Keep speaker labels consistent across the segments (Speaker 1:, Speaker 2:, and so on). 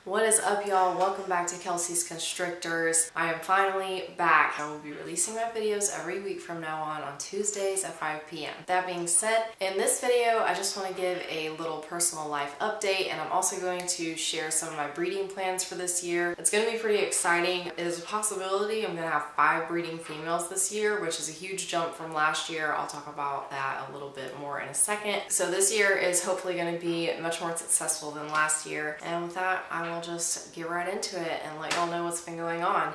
Speaker 1: What is up, y'all? Welcome back to Kelsey's Constrictors. I am finally back. I will be releasing my videos every week from now on Tuesdays at 5 p.m. That being said, in this video, I just want to give a little personal life update, and I'm also going to share some of my breeding plans for this year. It's going to be pretty exciting. It is a possibility I'm going to have 5 breeding females this year, which is a huge jump from last year. I'll talk about that a little bit more in a second. So this year is hopefully going to be much more successful than last year, and with that, I will just get right into it and let y'all know what's been going on.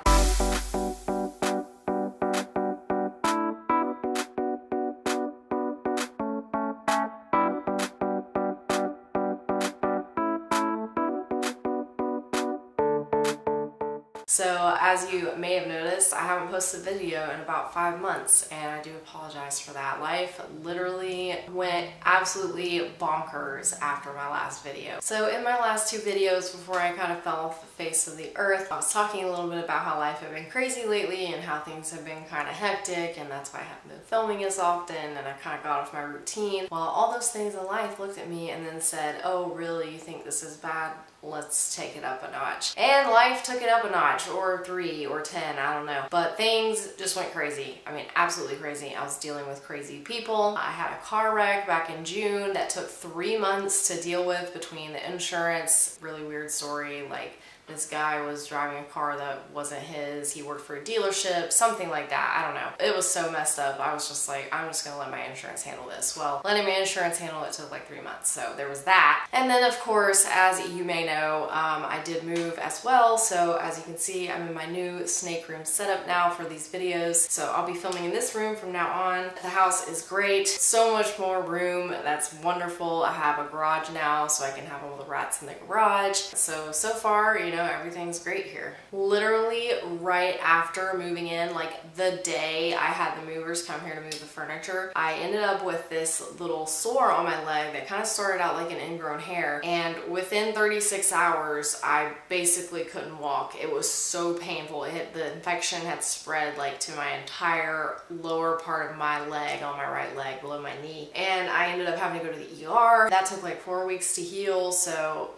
Speaker 1: So as you may have noticed, I haven't posted a video in about 5 months, and I do apologize for that. Life literally went absolutely bonkers after my last video. So in my last 2 videos before I kind of fell off the face of the earth, I was talking a little bit about how life had been crazy lately and how things have been kind of hectic, and that's why I haven't been filming as often, and I kind of got off my routine. Well, all those things in life looked at me and then said, "Oh, really? You think this is bad? Let's take it up a notch." And life took it up a notch, or 3 or 10, I don't know. But things just went crazy. I mean, absolutely crazy. I was dealing with crazy people. I had a car wreck back in June that took 3 months to deal with between the insurance. Really weird story. Like, this guy was driving a car that wasn't his. He worked for a dealership, something like that. I don't know. It was so messed up. I was just like, I'm just gonna let my insurance handle this. Well, letting my insurance handle it took like 3 months. So there was that. And then of course, as you may know, I did move as well. So as you can see, I'm in my new snake room setup now for these videos. So I'll be filming in this room from now on. The house is great. So much more room. That's wonderful. I have a garage now, so I can have all the rats in the garage. So far, you know, everything's great here. Literally right after moving in, like the day I had the movers come here to move the furniture, I ended up with this little sore on my leg that kind of started out like an ingrown hair, and within 36 hours I basically couldn't walk. It was so painful. The infection had spread like to my entire lower part of my leg, on my right leg below my knee, and I ended up having to go to the ER. That took like 4 weeks to heal. So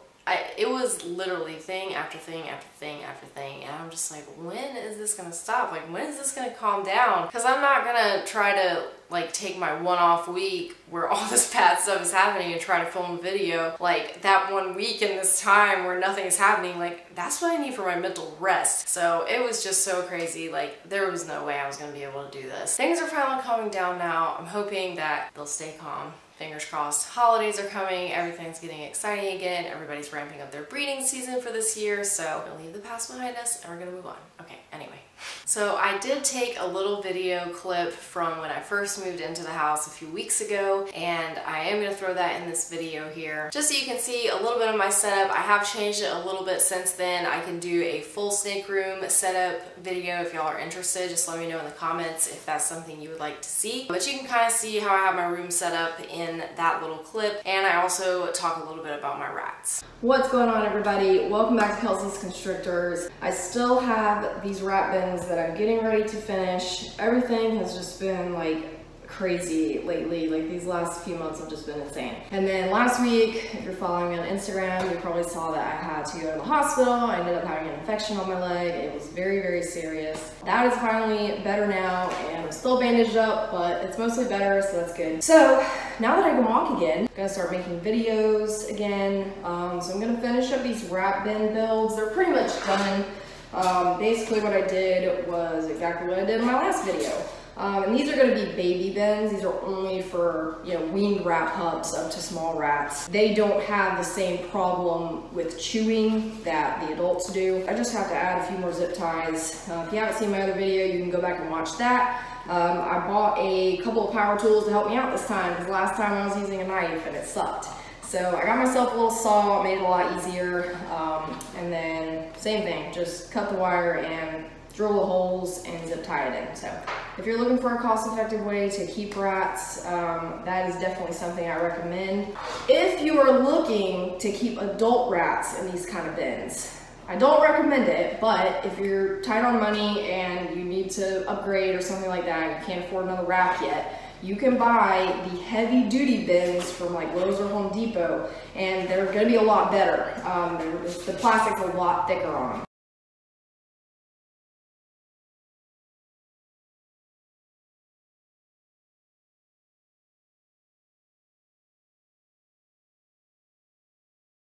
Speaker 1: it was literally thing after thing after thing after thing, and I'm just like, when is this gonna stop? Like, when is this gonna calm down? Because I'm not gonna try to like take my one-off week where all this bad stuff is happening and try to film a video like that 1 week in this time where nothing is happening. Like, that's what I need for my mental rest. So it was just so crazy. Like, there was no way I was gonna be able to do this. Things are finally calming down now. I'm hoping that they'll stay calm. Fingers crossed. Holidays are coming, everything's getting exciting again, everybody's ramping up their breeding season for this year, so we'll leave the past behind us and we're gonna move on. Okay, anyway. So I did take a little video clip from when I first moved into the house a few weeks ago, and I am going to throw that in this video here just so you can see a little bit of my setup. I have changed it a little bit since then. I can do a full snake room setup video if y'all are interested. Just let me know in the comments if that's something you would like to see. But you can kind of see how I have my room set up in that little clip, and I also talk a little bit about my rats. What's going on, everybody? Welcome back to Kelsey's Constrictors. I still have these rat bins that I'm getting ready to finish. Everything has just been like crazy lately. Like, these last few months have just been insane. And then last week, if you're following me on Instagram, you probably saw that I had to go to the hospital. I ended up having an infection on my leg. It was very, very serious. That is finally better now, and I'm still bandaged up, but it's mostly better, so that's good. So now that I can walk again, I'm gonna start making videos again. So I'm gonna finish up these rat bin builds. They're pretty much done. Basically what I did was exactly what I did in my last video. And these are going to be baby bins. These are only for, you know, weaned rat pups up to small rats. They don't have the same problem with chewing that the adults do. I just have to add a few more zip ties. If you haven't seen my other video, you can go back and watch that. I bought a couple of power tools to help me out this time, because last time I was using a knife and it sucked. So I got myself a little saw, made it a lot easier, and then same thing, just cut the wire and drill the holes and zip tie it in. So if you're looking for a cost-effective way to keep rats, that is definitely something I recommend. If you are looking to keep adult rats in these kind of bins, I don't recommend it, but if you're tight on money and you need to upgrade or something like that, and you can't afford another rack yet,
Speaker 2: you can buy the heavy duty bins from like Lowe's or Home Depot, and they're gonna be a lot better. The plastic's a lot thicker on them.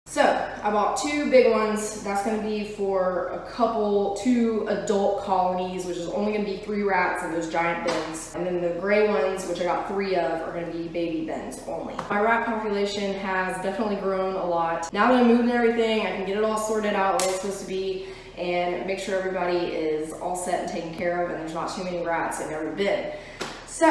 Speaker 2: So I bought 2 big ones. That's going to be for 2 adult colonies, which is only going to be 3 rats in those giant bins. And then the gray ones, which I got 3 of, are going to be baby bins only. My rat population has definitely grown a lot. Now that I moved and everything, I can get it all sorted out where it's supposed to be and make sure everybody is all set and taken care of and there's not too many rats in every bin. So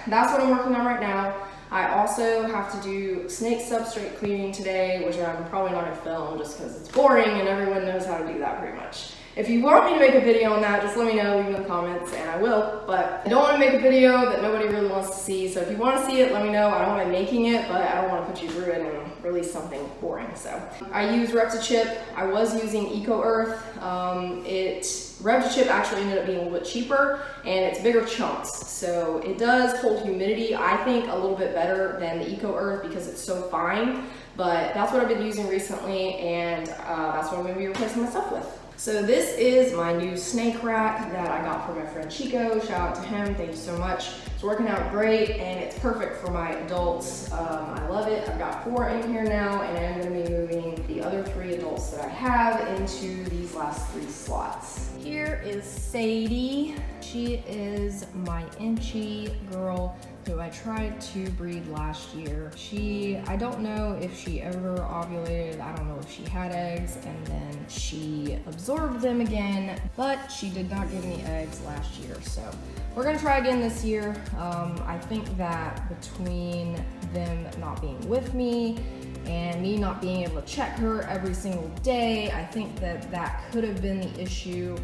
Speaker 2: that's what I'm working on right now. I also have to do snake substrate cleaning today, which I'm probably not gonna film just because it's boring and everyone knows how to do that pretty much. If you want me to make a video on that, just let me know, leave in the comments, and I will. But I don't want to make a video that nobody really wants to see, so if you want to see it, let me know. I don't mind making it, but I don't want to put you through it and release something boring. So I use Reptitherm. I was using Eco Earth. Reptitherm actually ended up being a little bit cheaper, and it's bigger chunks. So it does hold humidity, I think, a little bit better than the Eco Earth because it's so fine. But that's what I've been using recently, and that's what I'm going to be replacing my stuff with. So this is my new snake rack that I got from my friend Chico. Shout out to him, thank you so much. It's working out great and it's perfect for my adults. I love it. I've got 4 in here now, and I'm gonna be moving the other 3 adults that I have into these last 3 slots. Here is Sadie. She is my Inchy girl who I tried to breed last year. I don't know if she ever ovulated, I don't know if she had eggs and then she absorbed them again, but she did not give me eggs last year. So we're gonna try again this year. I think that between them not being with me and me not being able to check her every single day, I think that that could have been the issue.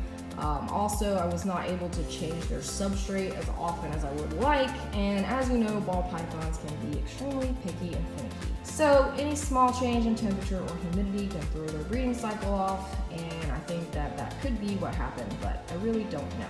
Speaker 2: Also, I was not able to change their substrate as often as I would like, and as you know, ball pythons can be extremely picky and finicky. So any small change in temperature or humidity can throw their breeding cycle off, and I think that that could be what happened, but I really don't know.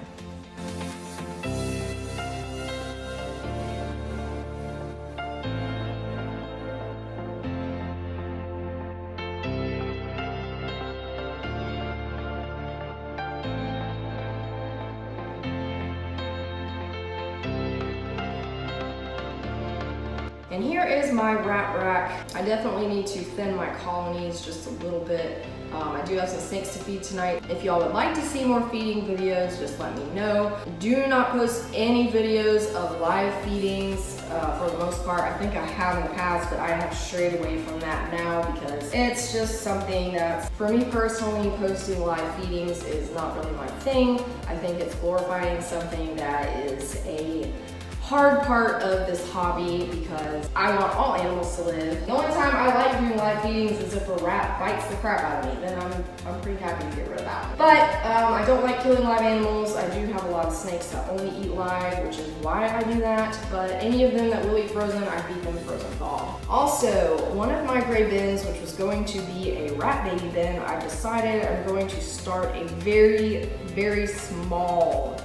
Speaker 2: And here is my rat rack. I definitely need to thin my colonies just a little bit. I do have some snakes to feed tonight. If y'all would like to see more feeding videos, just let me know. Do not post any videos of live feedings for the most part. I think I have in the past, but I have strayed away from that now because it's just something that, for me personally, posting live feedings is not really my thing. I think it's glorifying something that is a hard part of this hobby because I want all animals to live. The only time I like doing live feedings is if a rat bites the crap out of me, then I'm pretty happy to get rid of that. But I don't like killing live animals. I do have a lot of snakes that only eat live, which is why I do that. But any of them that will eat frozen, I feed them frozen thaw. Also, one of my gray bins, which was going to be a rat baby bin, I decided I'm going to start a very small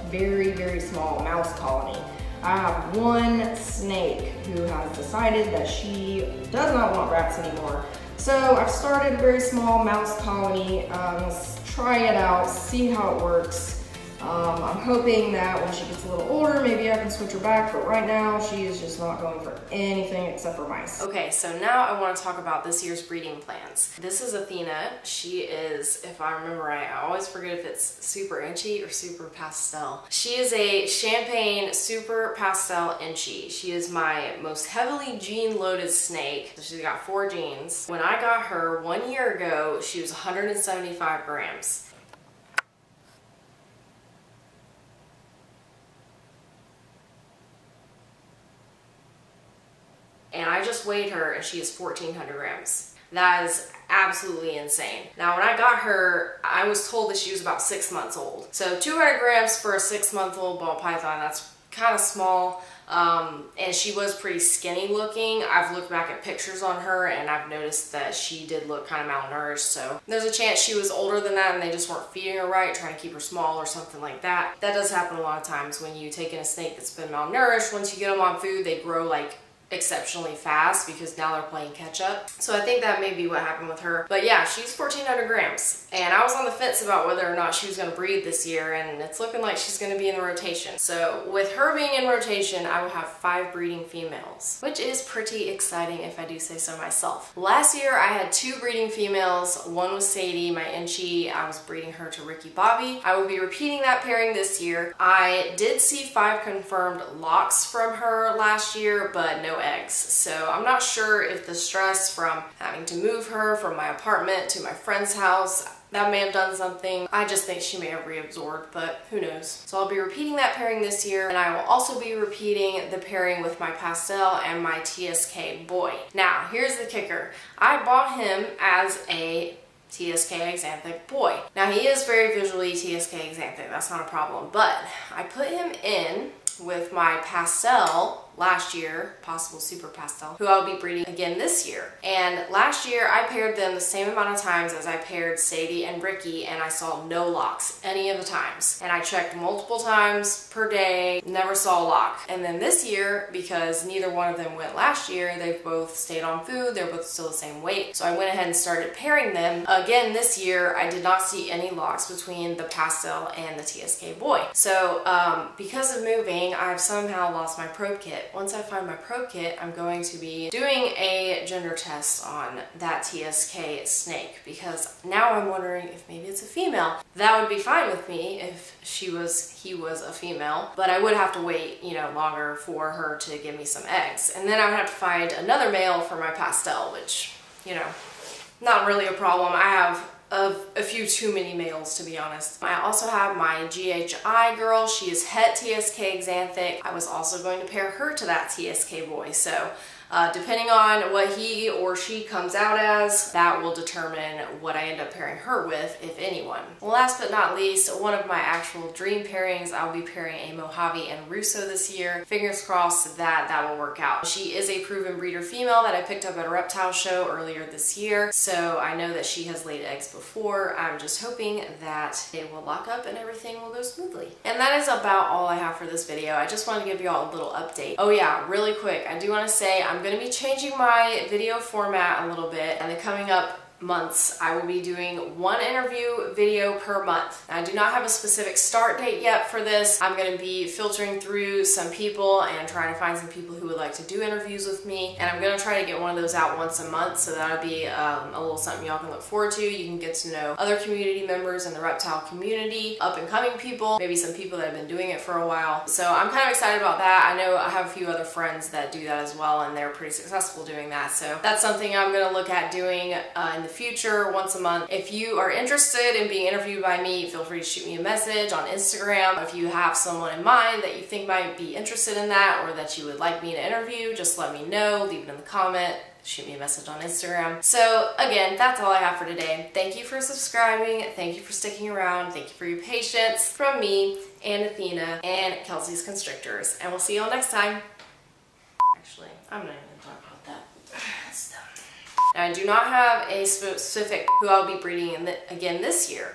Speaker 2: mouse colony. I have one snake who has decided that she does not want rats anymore. So I've started a very small mouse colony. Let's try it out, see how it works. I'm hoping that when she gets a little older, maybe I can switch her back, but right now she is just not going for anything except for mice.
Speaker 1: Okay, so now I want to talk about this year's breeding plans. This is Athena. She is, if I remember right, I always forget if it's super inchy or super pastel. She is a champagne super pastel inchy. She is my most heavily gene loaded snake. So she's got 4 genes. When I got her 1 year ago, she was 175 grams. And I just weighed her and she is 1,400 grams. That is absolutely insane. Now, when I got her, I was told that she was about 6 months old. So 200 grams for a 6-month-old ball python, that's kind of small. And she was pretty skinny looking. I've looked back at pictures on her and I've noticed that she did look kind of malnourished, so there's a chance she was older than that and they just weren't feeding her right, trying to keep her small or something like that. That does happen a lot of times when you take in a snake that's been malnourished. Once you get them on food, they grow like exceptionally fast because now they're playing catch up. So I think that may be what happened with her. But yeah, she's 1,400 grams. And I was on the fence about whether or not she was going to breed this year, and it's looking like she's going to be in the rotation. So with her being in rotation, I will have 5 breeding females, which is pretty exciting if I do say so myself. Last year I had 2 breeding females. One was Sadie, my Inchie. I was breeding her to Ricky Bobby. I will be repeating that pairing this year. I did see 5 confirmed locks from her last year, but no eggs. So I'm not sure if the stress from having to move her from my apartment to my friend's house, that may have done something. I just think she may have reabsorbed, but who knows. So I'll be repeating that pairing this year, and I will also be repeating the pairing with my pastel and my TSK boy. Now, here's the kicker. I bought him as a TSK Axanthic boy. Now, he is very visually TSK Axanthic, that's not a problem, but I put him in with my pastel last year, possible super pastel, who I'll be breeding again this year. And last year I paired them the same amount of times as I paired Sadie and Ricky, and I saw no locks any of the times. And I checked multiple times per day, never saw a lock. And then this year, because neither one of them went last year, they've both stayed on food, they're both still the same weight. So I went ahead and started pairing them. Again this year, I did not see any locks between the pastel and the TSK boy. So because of moving, I've somehow lost my probe kit. Once I find my probe kit, I'm going to be doing a gender test on that TSK snake, because now I'm wondering if maybe it's a female. That would be fine with me if he was a female, but I would have to wait, you know, longer for her to give me some eggs. And then I would have to find another male for my pastel, which, you know, not really a problem. I have a few too many males, to be honest. I also have my GHI girl. She is het TSK Axanthic. I was also going to pair her to that TSK boy. So depending on what he or she comes out as, that will determine what I end up pairing her with, if anyone. Last but not least, one of my actual dream pairings, I'll be pairing a Mojave and Russo this year. Fingers crossed that that will work out. She is a proven breeder female that I picked up at a reptile show earlier this year, so I know that she has laid eggs before. I'm just hoping that it will lock up and everything will go smoothly. And that is about all I have for this video. I just wanted to give you all a little update. Oh yeah, really quick, I do want to say I'm going to be changing my video format a little bit, and the coming up months I will be doing 1 interview video per month. Now, I do not have a specific start date yet for this. I'm going to be filtering through some people and trying to find some people who would like to do interviews with me, and I'm going to try to get one of those out once a month, so that'll be a little something y'all can look forward to. You can get to know other community members in the reptile community, up and coming people, maybe some people that have been doing it for a while. So I'm kind of excited about that. I know I have a few other friends that do that as well, and they're pretty successful doing that, so that's something I'm going to look at doing in the future, once a month. If you are interested in being interviewed by me, feel free to shoot me a message on Instagram. If you have someone in mind that you think might be interested in that, or that you would like me to interview, just let me know, leave it in the comment, shoot me a message on Instagram. So again, that's all I have for today. Thank you for subscribing, thank you for sticking around, thank you for your patience. From me and Athena and Kelsey's Constrictors, and we'll see you all next time. Actually, I'm not even gonna talk about that. Now, I do not have a specific who I'll be breeding again this year.